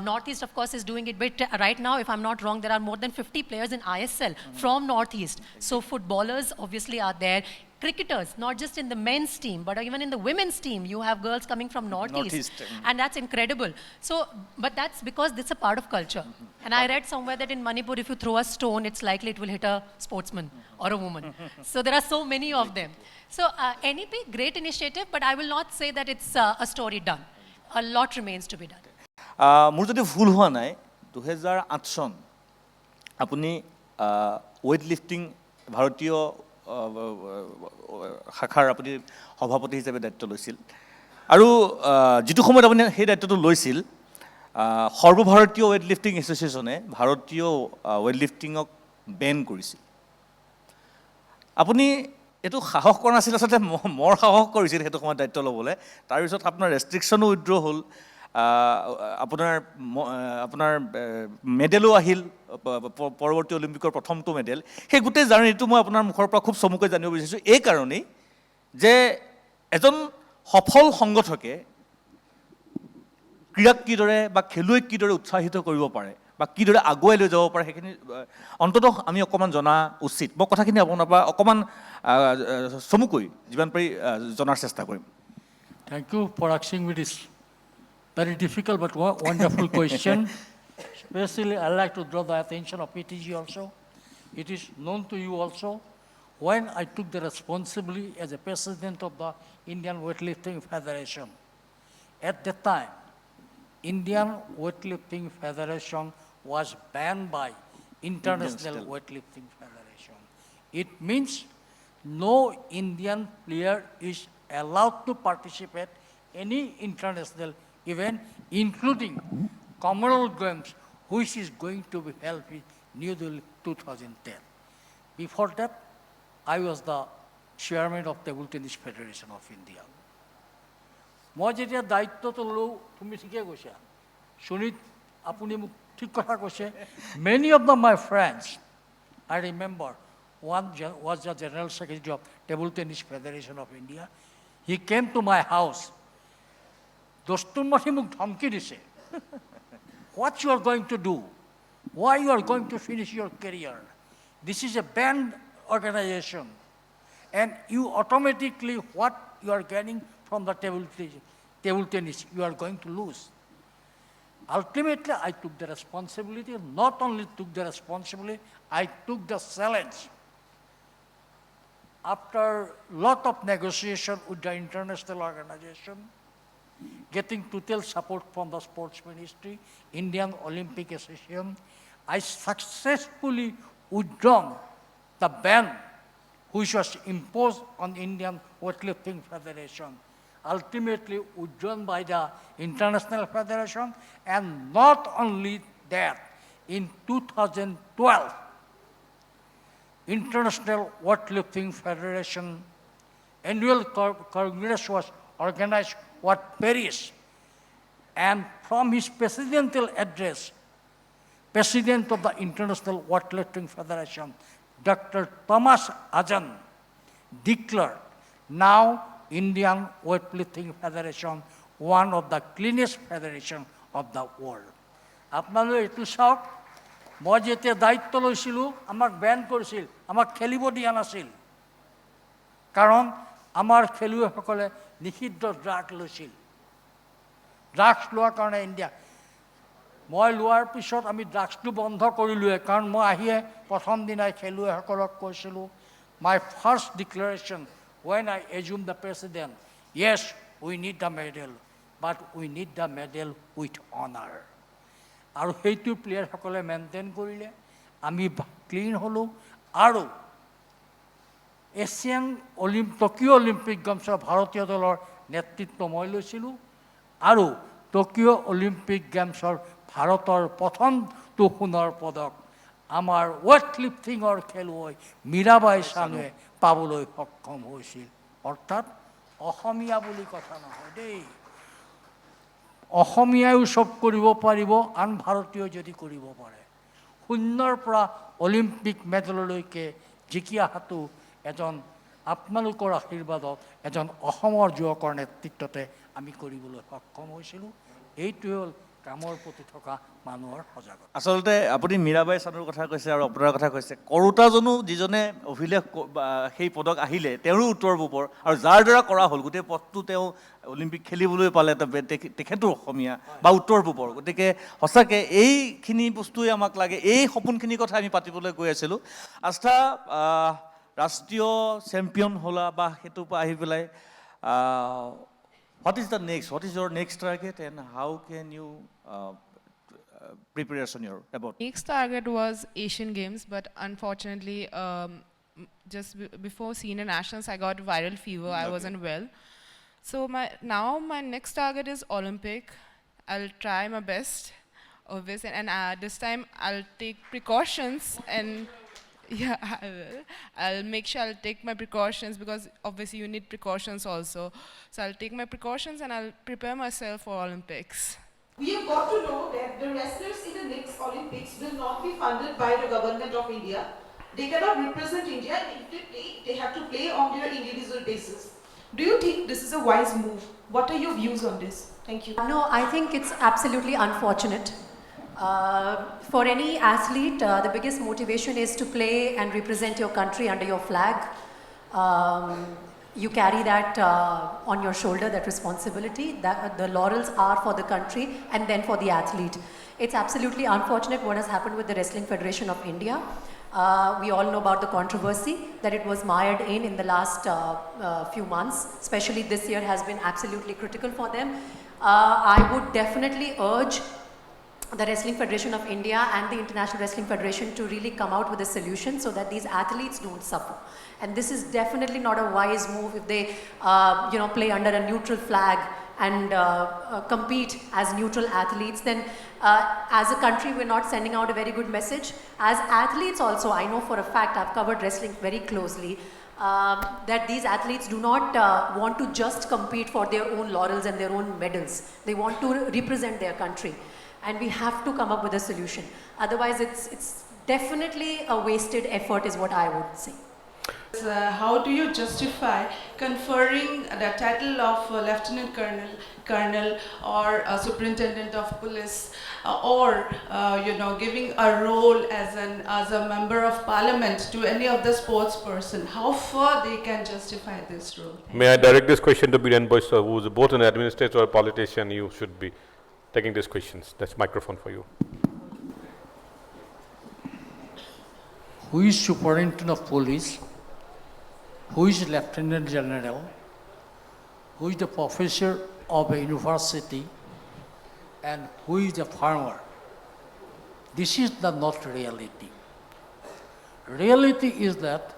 Northeast, of course, is doing it. But right now, if I'm not wrong, there are more than 50 players in ISL from Northeast. So footballers obviously are there. Cricketers, not just in the men's team, but even in the women's team, you have girls coming from Northeast. And that's incredible. So, but that's because it's a part of culture. And I read somewhere that in Manipur, if you throw a stone, it's likely it will hit a sportsman or a woman. So there are so many of them. So NEP, great initiative, but I will not say that it's a story done. A lot remains to be done. মোৰ যদি ভুল হোৱা নাই 2008 চন আপুনি weight lifting ভাৰতীয় শাখাৰ আপুনি সভাপতি হিচাপে দায়িত্ব লৈছিল আৰু যিটো সময়ত আপুনি সেই দায়িত্বটো লৈছিল সৰ্বভাৰতীয় ৱেইট লিফটিং এছ'চিয়েশ্যনে ভাৰতীয় ৱেইট লিফটিঙক বেন কৰিছিল আপুনি এইটো সাহস কৰা নাছিল আচলতে মোৰ সাহস কৰিছিল সেইটো সময়ত দায়িত্ব ল'বলৈ তাৰপিছত আপোনাৰ ৰেষ্ট্ৰিকশ্যনো উইথড্ৰ হ'ল আপোনাৰ মেডেলো আহিল পৰৱৰ্তী অলিম্পিকৰ প্ৰথমটো মেডেল সেই গোটেই জাৰ্ণিটো মই আপোনাৰ মুখৰ পৰা খুব চমুকৈ জানিব বিচাৰিছোঁ এই কাৰণেই যে এজন সফল সংগঠকে ক্ৰীড়াক কিদৰে বা খেলুৱৈক কিদৰে উৎসাহিত কৰিব পাৰে বা কিদৰে আগুৱাই লৈ যাব পাৰে সেইখিনি অন্ততঃ আমি অকণমান জনা উচিত মই কথাখিনি আপোনাৰ পৰা অকণমান চমুকৈ যিমান পাৰি জনাৰ চেষ্টা কৰিম Thank you for asking me this very difficult but wonderful question. Especially, I'd like to draw the attention of PTG also. It is known to you also. When I took the responsibility as a president of the Indian Weightlifting Federation, at that time, Indian Weightlifting Federation was banned by International Weightlifting Federation. It means no Indian player is allowed to participate any international event, including Commonwealth Games, which is going to be held in New Delhi 2010. Before that, I was the chairman of Table Tennis Federation of India. মই যেতিয়া দায়িত্বটো ল'লোঁ তুমি ঠিকে কৈছা সুনীত আপুনি মোক ঠিক কথা কৈছে many of my friends I remember one was the General Secretary of Table Tennis Federation of India. He came to my house. Dostunmati muk dhamki dise. What you are going to do? Why you are going to finish your career? This is a banned organization. And you automatically, what you are getting from the table tennis, you are going to lose. Ultimately, I took the responsibility. Not only took the responsibility, I took the challenge. After lot of negotiation with the international organization, getting total support from the sports ministry, Indian Olympic Association, I successfully withdrawn the ban which was imposed on Indian Weightlifting Federation, ultimately withdrawn by the International Federation, and not only that, in 2012, International Weightlifting Federation annual congress was organized at Paris, and from his presidential address, President of the International Weightlifting Federation, Dr. Thomas Ajan, declared now Indian Weightlifting Federation one of the cleanest federation of the world. আপোনালোকে এইটো চাওক মই যেতিয়া দায়িত্ব লৈছিলোঁ আমাক Ben কৰিছিল আমাক খেলিব দিয়া নাছিল কাৰণ আমাৰ খেলুৱৈসকলে নিষিদ্ধ ড্ৰাগ লৈছিল ড্ৰাগছ লোৱাৰ কাৰণে ইণ্ডিয়া মই লোৱাৰ পিছত আমি ড্ৰাগছটো বন্ধ কৰিলোৱে কাৰণ মই আহিয়ে প্ৰথম দিনাই খেলুৱৈসকলক কৈছিলোঁ my first declaration when I assumed the president, yes, we need the medal. but we need the medal with honor. আৰু সেইটো প্লেয়াৰসকলে মেইনটেইন কৰিলে, আমি ক্লিন হ'লোঁ। আৰু টকিঅ' অলিম্পিক গেমছৰ ভাৰতীয় দলৰ নেতৃত্ব মই লৈছিলোঁ। আৰু টকিঅ' অলিম্পিক গেমছৰ ভাৰতৰ প্ৰথমটো সোণৰ পদক আমাৰ ৱেইট লিফটিঙৰ খেলুৱৈ মীৰাবাই চানুৱে পাবলৈ সক্ষম হৈছিল। অৰ্থাৎ অসমীয়া বুলি কথা নহয় দেই, অসমীয়াইও চব কৰিব পাৰিব, আন ভাৰতীয় যদি কৰিব পাৰে। শূন্যৰ পৰা অলিম্পিক মেডেললৈকে জিকি অহাটো এজন আপোনালোকৰ আশীৰ্বাদত এজন অসমৰ যুৱকৰ নেতৃত্বতে আমি কৰিবলৈ সক্ষম হৈছিলোঁ। এইটোৱে হ'ল কামৰ প্ৰতি থকা মানুহৰ সজাগতা। আচলতে আপুনি মীৰাবাই চানুৰ কথা কৈছে আৰু আপোনাৰ কথা কৈছে, কৰোতাজনো যিজনে অভিলেখ সেই পদক আহিলে তেওঁৰো উত্তৰ পূবৰ, আৰু যাৰ দ্বাৰা কৰা হ'ল গোটেই পথটো তেওঁ অলিম্পিক খেলিবলৈ পালে, তেখেতো অসমীয়া বা উত্তৰ পূবৰ। গতিকে সঁচাকৈ এইখিনি বস্তুৱে আমাক লাগে, এই সপোনখিনিৰ কথা আমি পাতিবলৈ গৈ আছিলোঁ। আস্থা ৰাষ্ট্ৰীয় চেম্পিয়ন হ'লা বা সেইটোৰ পৰা আহি পেলাই what is the next? What is your next target and how can you preparation your about? Next target was Asian Games, but unfortunately, just before senior nationals, I got viral fever. I wasn't well. So my next target is Olympic. I'll try my best, obviously, and this time I'll take precautions and yeah, I will. I'll make sure I'll take my precautions because obviously you need precautions also. So I'll take my precautions and I'll prepare myself for Olympics. We have got to know that the wrestlers in the next Olympics will not be funded by the government of India. They cannot represent India, and if they play, they have to play on their individual basis. Do you think this is a wise move? What are your views on this? Thank you. No, I think it's absolutely unfortunate. For any athlete, the biggest motivation is to play and represent your country under your flag. You carry that on your shoulder, that responsibility. That the laurels are for the country and then for the athlete. It's absolutely unfortunate what has happened with the Wrestling Federation of India. We all know about the controversy that it was mired in the last few months. Especially this year has been absolutely critical for them. I would definitely urge the Wrestling Federation of India and the International Wrestling Federation to really come out with a solution so that these athletes don't suffer. And this is definitely not a wise move if they, play under a neutral flag and compete as neutral athletes. Then, as a country, we're not sending out a very good message. As athletes, also, I know for a fact I've covered wrestling very closely. That these athletes do not want to just compete for their own laurels and their own medals. They want to represent their country. And we have to come up with a solution. Otherwise, it's definitely a wasted effort is what I would say. How do you justify conferring the title of Lieutenant Colonel or Superintendent of Police or giving a role as a member of Parliament to any of the sports person? How far they can justify this role? May I direct this question to Biren Boyce, who is both an administrator or a politician? You should be taking these questions. That's microphone for you. Who is Superintendent of Police? Who is Lieutenant General? Who is the professor of a university? And who is the farmer? This is not reality. Reality is that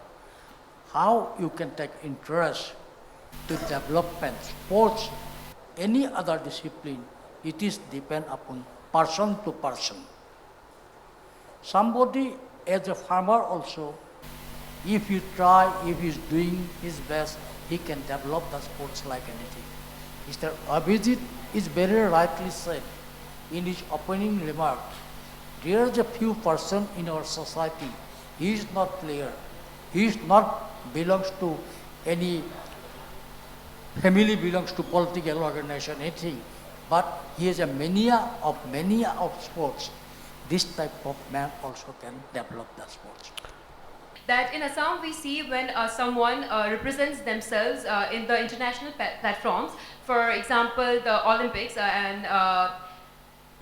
how you can take interest to development, sports, any other discipline. It is depend upon person to person. Somebody as a farmer also, if you try, if he's doing his best, he can develop the sports like anything. Mr. Abhijit is very rightly said in his opening remark. There is a few person in our society, he is not player, he is not belongs to any family, belongs to political organization, anything. But he has a mania of sports. This type of man also can develop the sports. That in Assam we see when someone represents themselves in the international platforms, for example the Olympics, and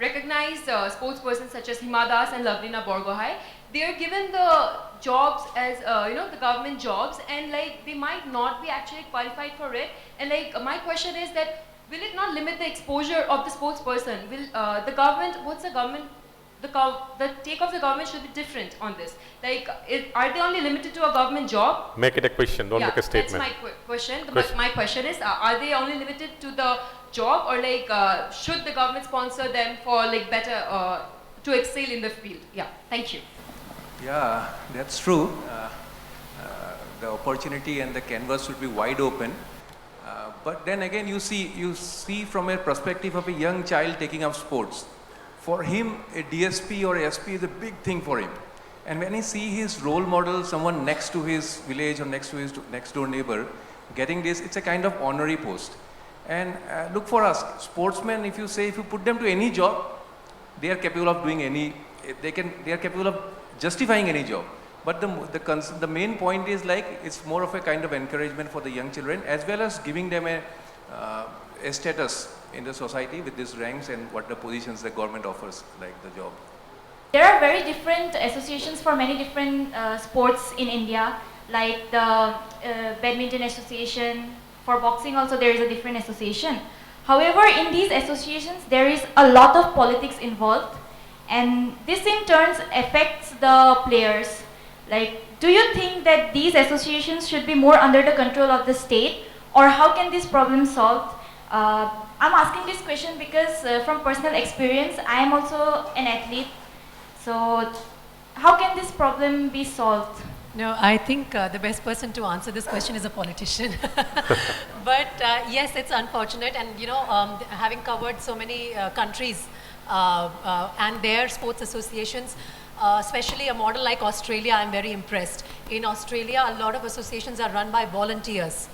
recognized sportspersons such as Hima Das and Lavlina Borgohai, they are given the jobs as the government jobs, and like they might not be actually qualified for it. And like my question is that will it not limit the exposure of the sports person? Will the government, what's the government, the take of the government should be different on this. Like, are they only limited to a government job? Make it a question, don't make a statement. That's my question. My question is, are they only limited to the job, or like, should the government sponsor them for like better, to excel in the field? Yeah, thank you. Yeah, that's true. The opportunity and the canvas should be wide open. But then again, you see from a perspective of a young child taking up sports. For him, a DSP or SP is a big thing for him. And when he see his role model, someone next to his village or next to his next door neighbor, getting this, it's a kind of honorary post. And look, for us, sportsmen, if you put them to any job, they are capable of doing any, they are capable of justifying any job. But the main point is like, it's more of a kind of encouragement for the young children, as well as giving them a status in the society with these ranks and what the positions the government offers, like the job. There are very different associations for many different sports in India, like the Badminton Association. For boxing also there is a different association. However, in these associations there is a lot of politics involved, and this in turn affects the players. Like, do you think that these associations should be more under the control of the state, or how can this problem solved? I'm asking this question because from personal experience, I am also an athlete. So how can this problem be solved? No, I think the best person to answer this question is a politician. But yes, it's unfortunate, and you know, having covered so many countries and their sports associations, especially a model like Australia, I'm very impressed. In Australia, a lot of associations are run by volunteers,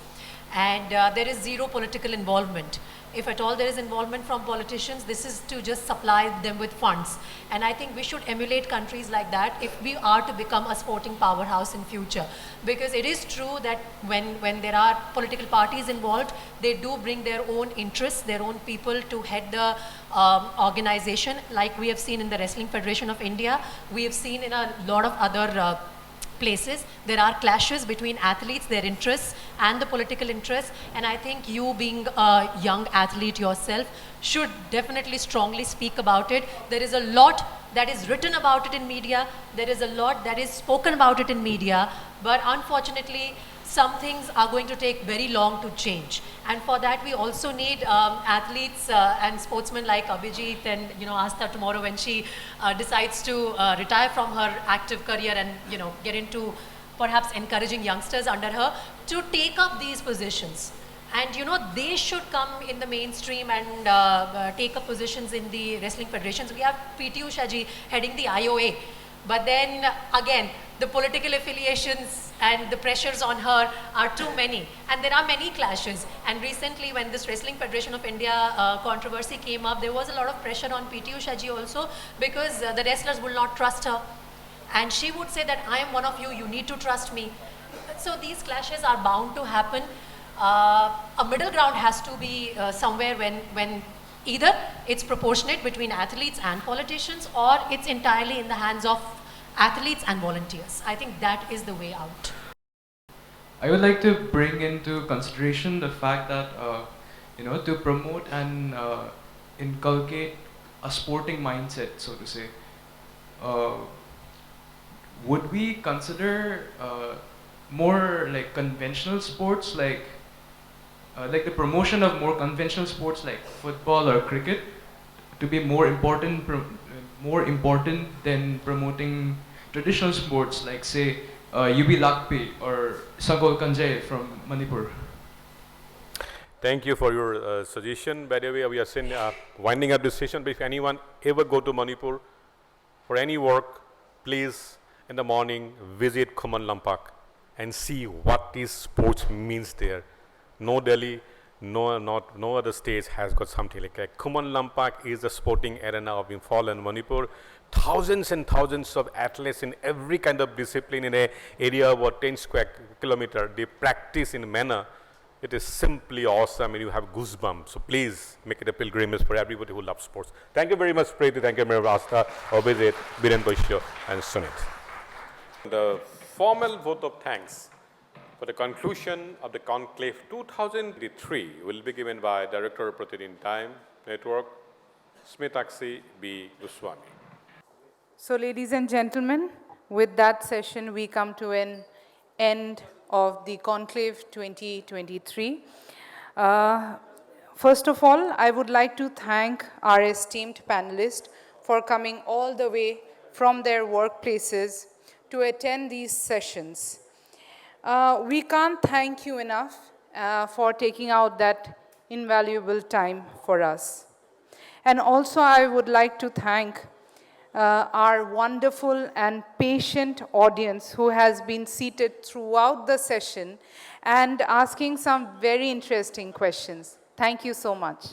and there is zero political involvement. If at all there is involvement from politicians, this is to just supply them with funds. And I think we should emulate countries like that if we are to become a sporting powerhouse in future. Because it is true that when there are political parties involved, they do bring their own interests, their own people to head the organization, like we have seen in the Wrestling Federation of India. We have seen in a lot of other places. There are clashes between athletes, their interests, and the political interests. And I think you, being a young athlete yourself, should definitely strongly speak about it. There is a lot that is written about it in media. There is a lot that is spoken about it in media. But unfortunately, some things are going to take very long to change. And for that, we also need athletes and sportsmen like Abhijit and, you know, Astha tomorrow when she decides to retire from her active career and, you know, get into perhaps encouraging youngsters under her to take up these positions. And, you know, they should come in the mainstream and take up positions in the wrestling federations. We have PT Usha ji heading the IOA. But then again, the political affiliations and the pressures on her are too many. And there are many clashes. And recently when this Wrestling Federation of India controversy came up, there was a lot of pressure on PT Usha ji also, because the wrestlers would not trust her. And she would say that I am one of you, you need to trust me. So these clashes are bound to happen. A middle ground has to be somewhere when either it's proportionate between athletes and politicians, or it's entirely in the hands of athletes and volunteers. I think that is the way out. I would like to bring into consideration the fact that, you know, to promote and inculcate a sporting mindset, so to say, would we consider more like conventional sports, like the promotion of more conventional sports like football or cricket to be more important than promoting traditional sports like, say, UB Lakpi or Sangol Kanjay from Manipur? Thank you for your suggestion. By the way, we are winding up this session, but if anyone ever go to Manipur for any work, please in the morning visit Khuman Lampak and see what these sports means there. No Delhi, no other states has got something like that. Khuman Lampak is the sporting arena of Imphal and Manipur. Thousands and thousands of athletes in every kind of discipline in an area of about 10 square kilometer. They practice in manner. It is simply awesome and you have goosebumps. So please make it a pilgrimage for everybody who loves sports. Thank you very much, Preeti. Thank you, Mayor Astha, Abhijit, Biren Boishyo, and Sunit. The formal vote of thanks For the conclusion of the Conclave 2003 will be given by Director of Pratidin Time Network, Smitaksi B. Goswami. So, ladies and gentlemen, with that session, we come to an end of the Conclave 2023. First of all, I would like to thank our esteemed panelists for coming all the way from their workplaces to attend these sessions. We can't thank you enough for taking out that invaluable time for us. And also, I would like to thank our wonderful and patient audience who has been seated throughout the session and asking some very interesting questions. Thank you so much.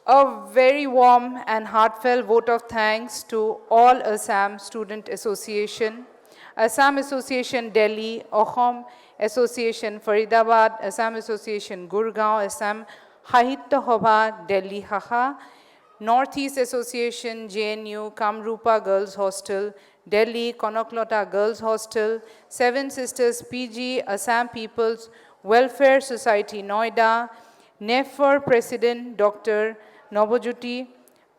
A very warm and heartfelt vote of thanks to all Assam Student Association, Assam Association Delhi, Ahom Association Faridabad, Assam Association Gurgaon, Assam Sahitya Sabha Delhi Haha, Northeast Association JNU, Kamrupa Girls Hostel, Delhi, Konaklata Girls Hostel, Seven Sisters PG, Assam People's Welfare Society Noida, NEFR President Dr. Nobojyoti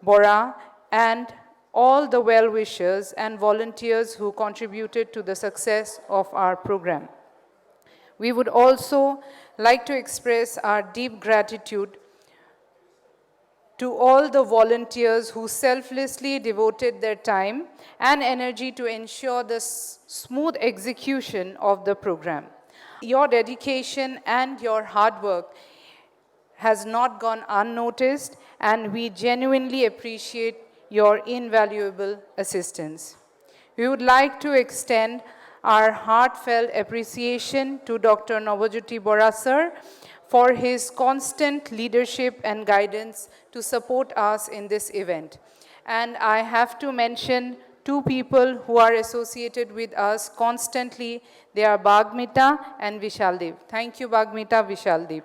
Bora, and all the well-wishers and volunteers who contributed to the success of our program. We would also like to express our deep gratitude to all the volunteers who selflessly devoted their time and energy to ensure the smooth execution of the program. Your dedication and your hard work has not gone unnoticed, and we genuinely appreciate your invaluable assistance. We would like to extend our heartfelt appreciation to Dr. Nobojyoti Bora sir for his constant leadership and guidance to support us in this event. And I have to mention two people who are associated with us constantly. They are Bagmita and Vishaldeep. Thank you, Bagmita, Vishaldeep.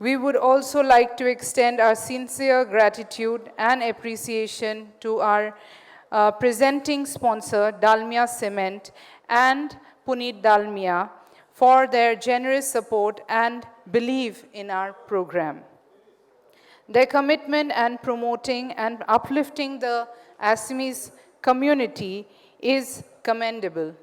We would also like to extend our sincere gratitude and appreciation to our presenting sponsor, Dalmia Cement, and Puneet Dalmia for their generous support and belief in our program. Their commitment and promoting and uplifting the Assamese community is commendable.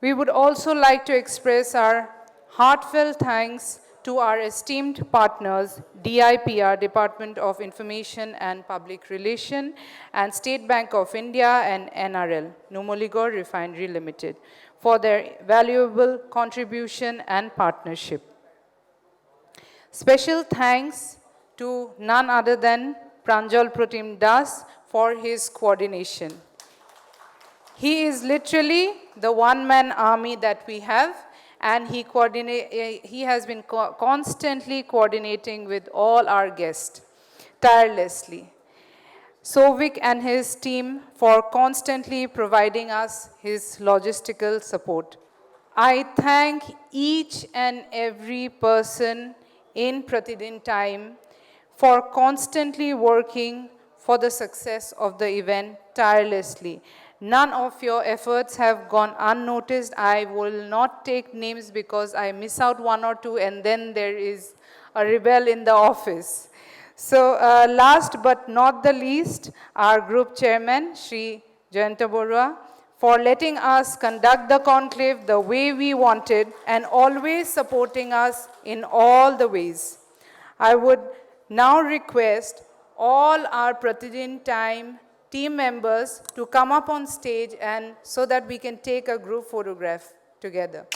We would also like to express our heartfelt thanks to our esteemed partners, DIPR, Department of Information and Public Relations, and State Bank of India and NRL, Numaligarh Refinery Limited, for their valuable contribution and partnership. Special thanks to none other than Pranjal Pratim Das for his coordination. He is literally the one-man army that we have, and he has been constantly coordinating with all our guests tirelessly. Sovik and his team for constantly providing us his logistical support. I thank each and every person in Pratidin Time for constantly working for the success of the event tirelessly. None of your efforts have gone unnoticed. I will not take names because I miss out one or two and then there is a rebel in the office. So last but not the least, our group chairman, Shri Jayanta Borua, for letting us conduct the conclave the way we wanted and always supporting us in all the ways. I would now request all our Pratidin Time team members to come up on stage and so that we can take a group photograph together.